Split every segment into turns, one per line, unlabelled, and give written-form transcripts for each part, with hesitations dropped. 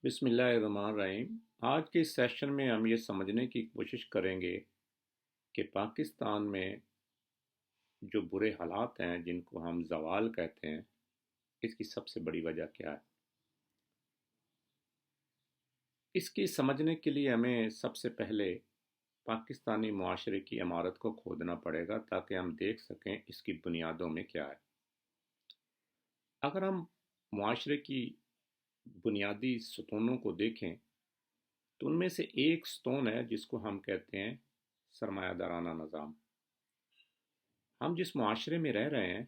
بسم اللہ الرحمن الرحیم۔ آج کے اس سیشن میں ہم یہ سمجھنے کی کوشش کریں گے کہ پاکستان میں جو برے حالات ہیں جن کو ہم زوال کہتے ہیں، اس کی سب سے بڑی وجہ کیا ہے۔ اس کی سمجھنے کے لیے ہمیں سب سے پہلے پاکستانی معاشرے کی عمارت کو کھودنا پڑے گا تاکہ ہم دیکھ سکیں اس کی بنیادوں میں کیا ہے۔ اگر ہم معاشرے کی بنیادی ستونوں کو دیکھیں تو ان میں سے ایک ستون ہے جس کو ہم کہتے ہیں سرمایہ دارانہ نظام۔ ہم جس معاشرے میں رہ رہے ہیں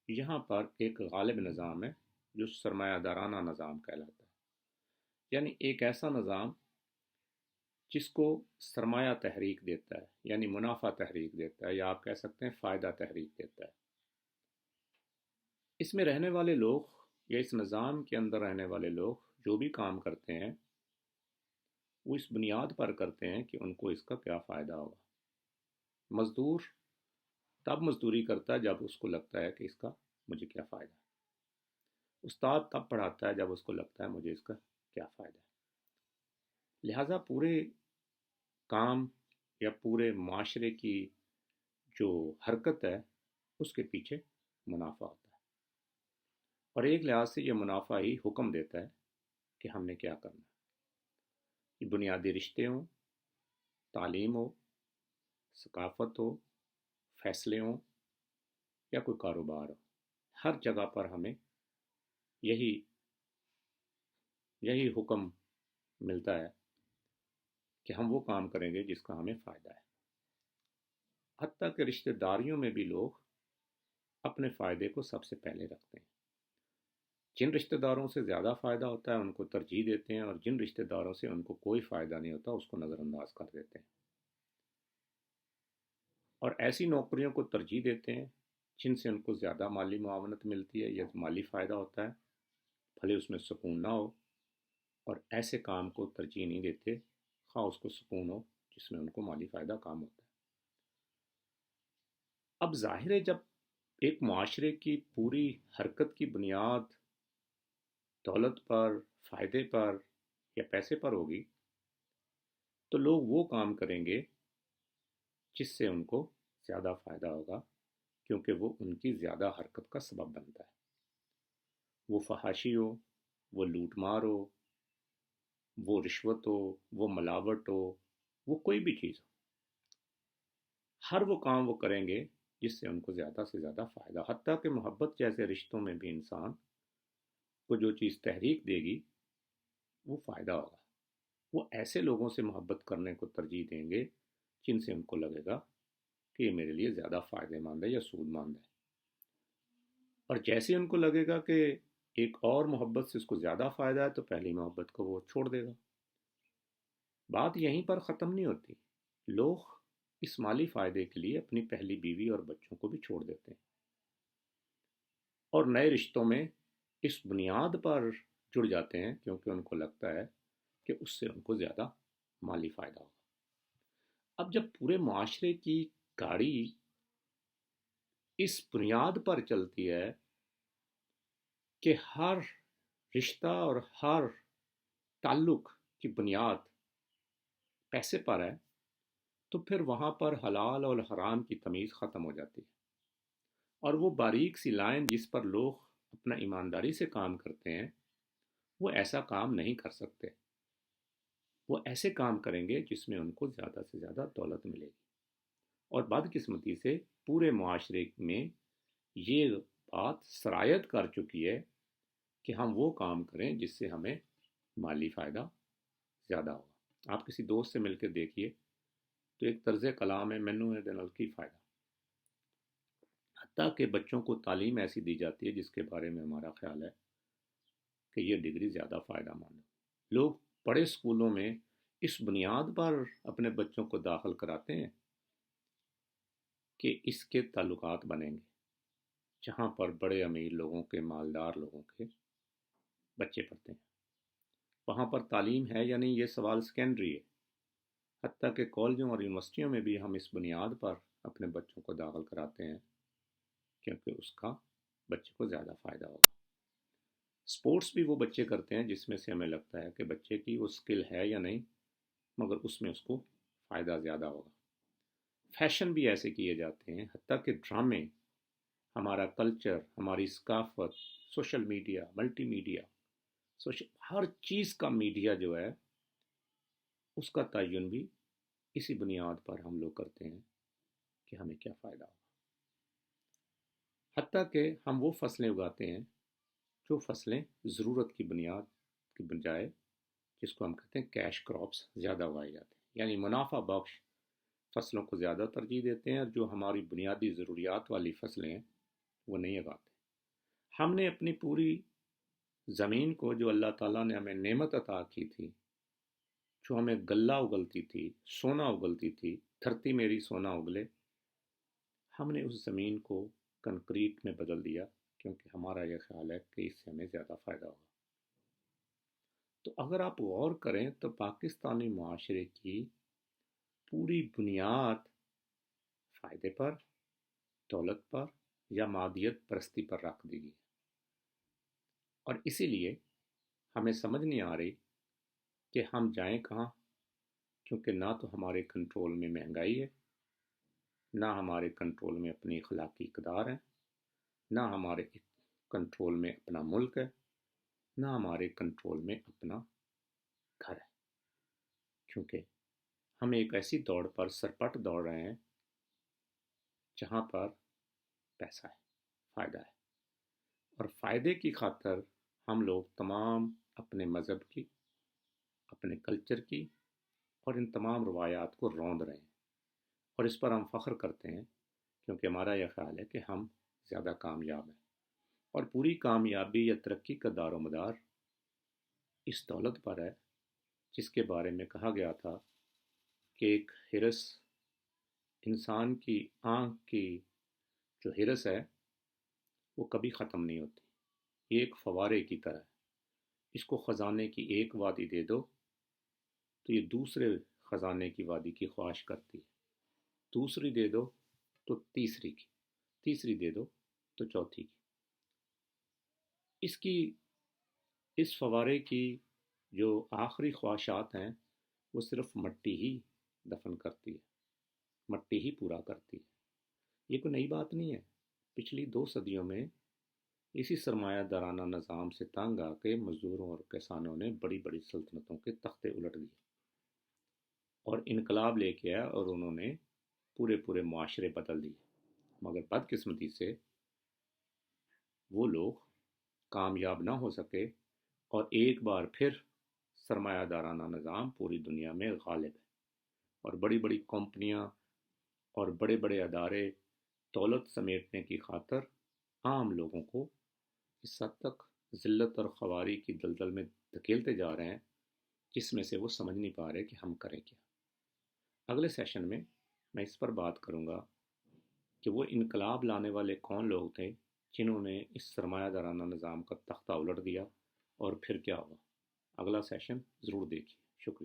یہاں پر ایک غالب نظام ہے جو سرمایہ دارانہ نظام کہلاتا ہے، یعنی ایک ایسا نظام جس کو سرمایہ تحریک دیتا ہے، یعنی منافع تحریک دیتا ہے، یا آپ کہہ سکتے ہیں فائدہ تحریک دیتا ہے۔ اس میں رہنے والے لوگ یا اس نظام کے اندر رہنے والے لوگ جو بھی کام کرتے ہیں وہ اس بنیاد پر کرتے ہیں کہ ان کو اس کا کیا فائدہ ہوگا۔ مزدور تب مزدوری کرتا ہے جب اس کو لگتا ہے کہ اس کا مجھے کیا فائدہ ہے۔ استاد تب پڑھاتا ہے جب اس کو لگتا ہے مجھے اس کا کیا فائدہ ہے۔ لہٰذا پورے کام یا پورے معاشرے کی جو حرکت ہے اس کے پیچھے منافع ہوتا ہے، اور ایک لحاظ سے یہ منافع ہی حکم دیتا ہے کہ ہم نے کیا کرنا ہے۔ یہ بنیادی رشتے ہوں، تعلیم ہو، ثقافت ہو، فیصلے ہوں یا کوئی کاروبار ہو، ہر جگہ پر ہمیں یہی یہی حکم ملتا ہے کہ ہم وہ کام کریں گے جس کا ہمیں فائدہ ہے۔ حتیٰ کہ رشتہ داریوں میں بھی لوگ اپنے فائدے کو سب سے پہلے رکھتے ہیں۔ جن رشتہ داروں سے زیادہ فائدہ ہوتا ہے ان کو ترجیح دیتے ہیں، اور جن رشتہ داروں سے ان کو کوئی فائدہ نہیں ہوتا اس کو نظر انداز کر دیتے ہیں، اور ایسی نوکریوں کو ترجیح دیتے ہیں جن سے ان کو زیادہ مالی معاونت ملتی ہے یا مالی فائدہ ہوتا ہے، بھلے اس میں سکون نہ ہو، اور ایسے کام کو ترجیح نہیں دیتے خواہ اس کو سکون ہو جس میں ان کو مالی فائدہ کام ہوتا ہے۔ اب ظاہر ہے جب ایک معاشرے کی پوری حرکت کی بنیاد دولت پر، فائدے پر یا پیسے پر ہوگی تو لوگ وہ کام کریں گے جس سے ان کو زیادہ فائدہ ہوگا، کیونکہ وہ ان کی زیادہ حرکت کا سبب بنتا ہے۔ وہ فحاشی ہو، وہ لوٹ مار ہو، وہ رشوت ہو، وہ ملاوٹ ہو، وہ کوئی بھی چیز ہو، ہر وہ کام وہ کریں گے جس سے ان کو زیادہ سے زیادہ فائدہ۔ حتیٰ کہ محبت جیسے رشتوں میں بھی انسان کو جو چیز تحریک دے گی وہ فائدہ ہوگا۔ وہ ایسے لوگوں سے محبت کرنے کو ترجیح دیں گے جن سے ان کو لگے گا کہ یہ میرے لیے زیادہ فائدہ مند ہے یا سود مند ہے، اور جیسے ان کو لگے گا کہ ایک اور محبت سے اس کو زیادہ فائدہ ہے تو پہلی محبت کو وہ چھوڑ دے گا۔ بات یہیں پر ختم نہیں ہوتی، لوگ اس مالی فائدے کے لیے اپنی پہلی بیوی اور بچوں کو بھی چھوڑ دیتے ہیں، اور نئے رشتوں میں اس بنیاد پر جڑ جاتے ہیں کیونکہ ان کو لگتا ہے کہ اس سے ان کو زیادہ مالی فائدہ ہوگا۔ اب جب پورے معاشرے کی گاڑی اس بنیاد پر چلتی ہے کہ ہر رشتہ اور ہر تعلق کی بنیاد پیسے پر ہے، تو پھر وہاں پر حلال اور حرام کی تمیز ختم ہو جاتی ہے، اور وہ باریک سی لائن جس پر لوگ اپنا ایمانداری سے کام کرتے ہیں وہ ایسا کام نہیں کر سکتے۔ وہ ایسے کام کریں گے جس میں ان کو زیادہ سے زیادہ دولت ملے گی، اور بدقسمتی سے پورے معاشرے میں یہ بات سرایت کر چکی ہے کہ ہم وہ کام کریں جس سے ہمیں مالی فائدہ زیادہ ہوگا۔ آپ کسی دوست سے مل کے دیکھیے تو ایک طرز کلام ہے، مینو ہے دنل کی فائدہ۔ حتیٰ کہ بچوں کو تعلیم ایسی دی جاتی ہے جس کے بارے میں ہمارا خیال ہے کہ یہ ڈگری زیادہ فائدہ مند ہے۔ لوگ بڑے اسکولوں میں اس بنیاد پر اپنے بچوں کو داخل کراتے ہیں کہ اس کے تعلقات بنیں گے، جہاں پر بڑے امیر لوگوں کے، مالدار لوگوں کے بچے پڑھتے ہیں، وہاں پر تعلیم ہے یا نہیں یہ سوال سیکنڈری ہے۔ حتیٰ کہ کالجوں اور یونیورسٹیوں میں بھی ہم اس بنیاد پر اپنے بچوں کو داخل کراتے ہیں کیونکہ اس کا بچے کو زیادہ فائدہ ہوگا۔ سپورٹس بھی وہ بچے کرتے ہیں جس میں سے ہمیں لگتا ہے کہ بچے کی وہ اسکل ہے یا نہیں، مگر اس میں اس کو فائدہ زیادہ ہوگا۔ فیشن بھی ایسے کیے جاتے ہیں، حتیٰ کہ ڈرامے، ہمارا کلچر، ہماری ثقافت، سوشل میڈیا، ملٹی میڈیا، ہر چیز کا میڈیا جو ہے اس کا تعین بھی اسی بنیاد پر ہم لوگ کرتے ہیں کہ ہمیں کیا فائدہ ہوگا۔ حتیٰ کہ ہم وہ فصلیں اگاتے ہیں جو فصلیں ضرورت کی بنیاد کی بجائے، جس کو ہم کہتے ہیں کیش کراپس، زیادہ اگائے جاتے ہیں، یعنی منافع بخش فصلوں کو زیادہ ترجیح دیتے ہیں، اور جو ہماری بنیادی ضروریات والی فصلیں ہیں وہ نہیں اگاتے۔ ہم نے اپنی پوری زمین کو، جو اللہ تعالیٰ نے ہمیں نعمت عطا کی تھی، جو ہمیں غلہ اگلتی تھی، سونا اگلتی تھی، دھرتی میری سونا اگلے، ہم نے اس زمین کو کنکریٹ میں بدل دیا، کیونکہ ہمارا یہ خیال ہے کہ اس سے ہمیں زیادہ فائدہ ہوگا۔ تو اگر آپ غور کریں تو پاکستانی معاشرے کی پوری بنیاد فائدے پر، دولت پر یا مادیت پرستی پر رکھ دی گئی، اور اسی لیے ہمیں سمجھ نہیں آ رہی کہ ہم جائیں کہاں، کیونکہ نہ تو ہمارے کنٹرول میں مہنگائی ہے، نہ ہمارے کنٹرول میں اپنی اخلاقی اقدار ہے، نہ ہمارے کنٹرول میں اپنا ملک ہے، نہ ہمارے کنٹرول میں اپنا گھر ہے، کیونکہ ہم ایک ایسی دوڑ پر سرپٹ دوڑ رہے ہیں جہاں پر پیسہ ہے، فائدہ ہے، اور فائدے کی خاطر ہم لوگ تمام اپنے مذہب کی، اپنے کلچر کی اور ان تمام روایات کو روند رہے ہیں، اور اس پر ہم فخر کرتے ہیں، کیونکہ ہمارا یہ خیال ہے کہ ہم زیادہ کامیاب ہیں، اور پوری کامیابی یا ترقی کا دار و مدار اس دولت پر ہے جس کے بارے میں کہا گیا تھا کہ ایک ہرس، انسان کی آنکھ کی جو ہرس ہے وہ کبھی ختم نہیں ہوتی، یہ ایک فوارے کی طرح ہے، اس کو خزانے کی ایک وادی دے دو تو یہ دوسرے خزانے کی وادی کی خواہش کرتی ہے، دوسری دے دو تو تیسری کی، تیسری دے دو تو چوتھی کی۔ اس فوارے کی جو آخری خواہشات ہیں وہ صرف مٹی ہی دفن کرتی ہے، مٹی ہی پورا کرتی ہے۔ یہ کوئی نئی بات نہیں ہے، پچھلی 2 صدیوں میں اسی سرمایہ دارانہ نظام سے تنگ آ کے مزدوروں اور کسانوں نے بڑی بڑی سلطنتوں کے تختے الٹ دیے اور انقلاب لے کے آیا، اور انہوں نے پورے معاشرے بدل دیے، مگر بدقسمتی سے وہ لوگ کامیاب نہ ہو سکے، اور ایک بار پھر سرمایہ دارانہ نظام پوری دنیا میں غالب ہے، اور بڑی بڑی کمپنیاں اور بڑے بڑے ادارے دولت سمیٹنے کی خاطر عام لوگوں کو اس حد تک ذلت اور خواری کی دلدل میں دھکیلتے جا رہے ہیں جس میں سے وہ سمجھ نہیں پا رہے کہ ہم کریں کیا۔ اگلے سیشن میں اس پر بات کروں گا کہ وہ انقلاب لانے والے کون لوگ تھے جنہوں نے اس سرمایہ دارانہ نظام کا تختہ الٹ دیا، اور پھر کیا ہوا۔ اگلا سیشن ضرور دیکھیے، شکریہ۔